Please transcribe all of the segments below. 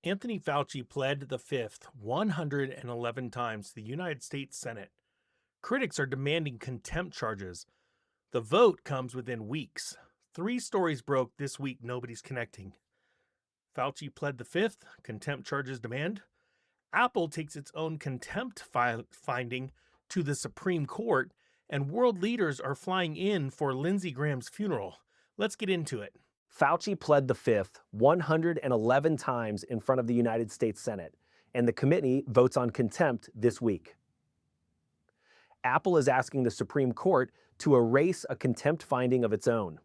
Anthony Fauci pled the fifth 111 times to the United States Senate. Critics are demanding contempt charges. The vote comes within weeks. Three stories broke this week nobody's connecting. Fauci pled the fifth, contempt charges demand. Apple takes its own contempt finding to the Supreme Court, and world leaders are flying in for Lindsey Graham's funeral. Let's get into it. Fauci pled the fifth 111 times in front of the United States Senate, and the committee votes on contempt this week. Apple is asking the Supreme Court to erase a contempt finding of its own.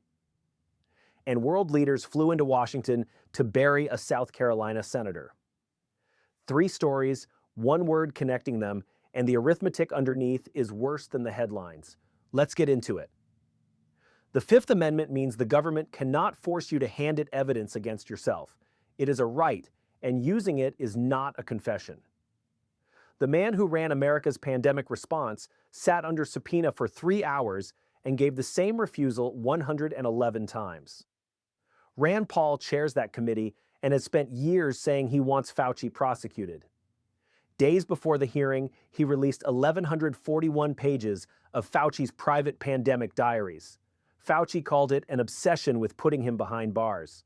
And world leaders flew into Washington to bury a South Carolina senator. Three stories, one word connecting them, and the arithmetic underneath is worse than the headlines. Let's get into it. The Fifth Amendment means the government cannot force you to hand it evidence against yourself. It is a right, and using it is not a confession. The man who ran America's pandemic response sat under subpoena for 3 hours and gave the same refusal 111 times. Rand Paul chairs that committee and has spent years saying he wants Fauci prosecuted. Days before the hearing, he released 1,141 pages of Fauci's private pandemic diaries. Fauci called it an obsession with putting him behind bars.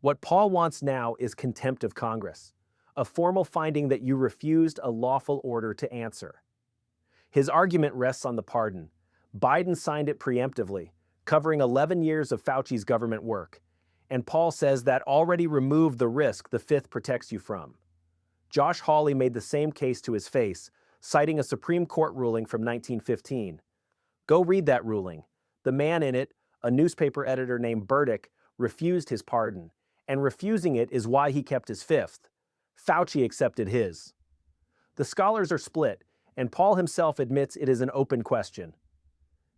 What Paul wants now is contempt of Congress, a formal finding that you refused a lawful order to answer. His argument rests on the pardon. Biden signed it preemptively, covering 11 years of Fauci's government work, and Paul says that already removed the risk the Fifth protects you from. Josh Hawley made the same case to his face, citing a Supreme Court ruling from 1915. Go read that ruling. The man in it, a newspaper editor named Burdick, refused his pardon, and refusing it is why he kept his fifth. Fauci accepted his. The scholars are split, and Paul himself admits it is an open question.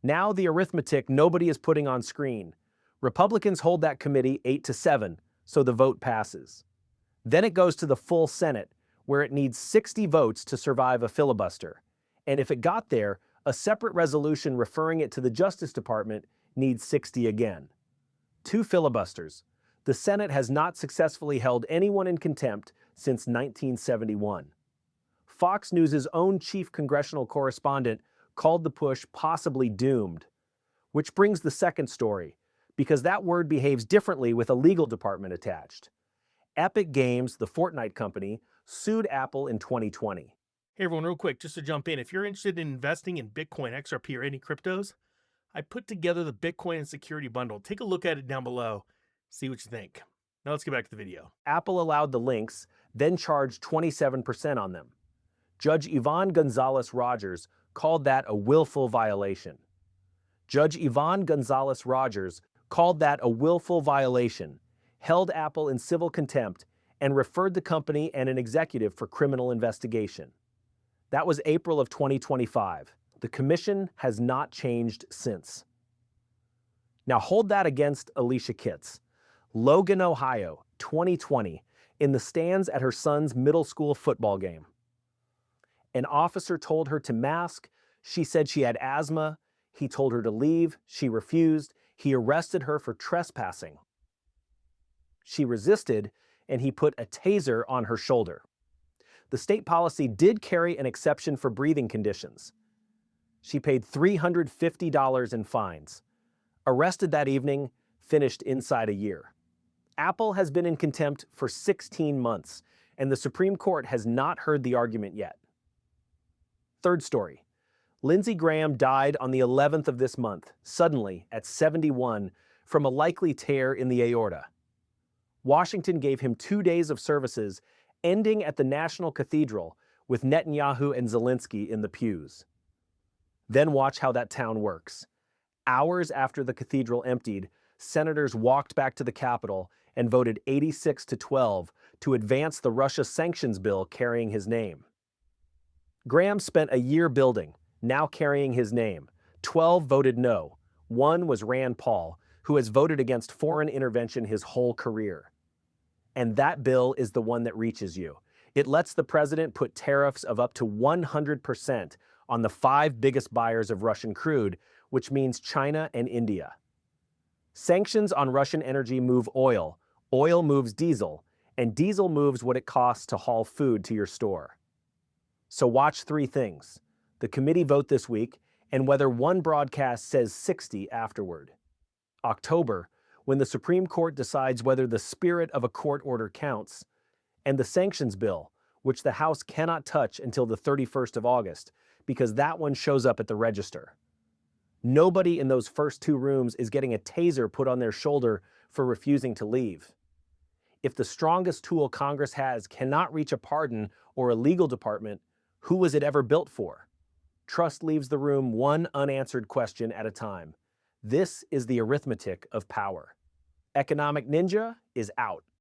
Now the arithmetic nobody is putting on screen. Republicans hold that committee 8-7, so the vote passes. Then it goes to the full Senate, where it needs 60 votes to survive a filibuster. And if it got there, a separate resolution referring it to the Justice Department needs 60 again. 2 filibusters. The Senate has not successfully held anyone in contempt since 1971. Fox News' own chief congressional correspondent called the push possibly doomed. Which brings the second story, because that word behaves differently with a legal department attached. Epic Games, the Fortnite company, sued Apple in 2020. Hey everyone, real quick, just to jump in, if you're interested in investing in Bitcoin, XRP, or any cryptos, I put together the Bitcoin and security bundle. Take a look at it down below, see what you think. Now let's get back to the video. Apple allowed the links, then charged 27% on them. Judge Yvonne Gonzalez Rogers called that a willful violation. Judge Yvonne Gonzalez Rogers called that a willful violation, held Apple in civil contempt, and referred the company and an executive for criminal investigation. That was April of 2025. The commission has not changed since. Now hold that against Alicia Kitts. Logan, Ohio, 2020, in the stands at her son's middle school football game. An officer told her to mask. She said she had asthma. He told her to leave. She refused. He arrested her for trespassing. She resisted, and he put a taser on her shoulder. The state policy did carry an exception for breathing conditions. She paid $350 in fines. Arrested that evening, finished inside a year. Apple has been in contempt for 16 months, and the Supreme Court has not heard the argument yet. Third story. Lindsey Graham died on the 11th of this month, suddenly at 71, from a likely tear in the aorta. Washington gave him 2 days of services, ending at the National Cathedral with Netanyahu and Zelensky in the pews. Then watch how that town works. Hours after the cathedral emptied, senators walked back to the Capitol and voted 86-12 to advance the Russia sanctions bill carrying his name. Graham spent a year building, now carrying his name. 12 voted no. 1 was Rand Paul, who has voted against foreign intervention his whole career. And that bill is the one that reaches you. It lets the president put tariffs of up to 100% on the 5 biggest buyers of Russian crude, which means China and India. Sanctions on Russian energy move oil, oil moves diesel, and diesel moves what it costs to haul food to your store. So watch three things: the committee vote this week, and whether one broadcast says 60 afterward. October, when the Supreme Court decides whether the spirit of a court order counts, and the sanctions bill, which the House cannot touch until the 31st of August, because that one shows up at the register. Nobody in those first two rooms is getting a taser put on their shoulder for refusing to leave. If the strongest tool Congress has cannot reach a pardon or a legal department, who was it ever built for? Trust leaves the room one unanswered question at a time. This is the arithmetic of power. Economic Ninja is out.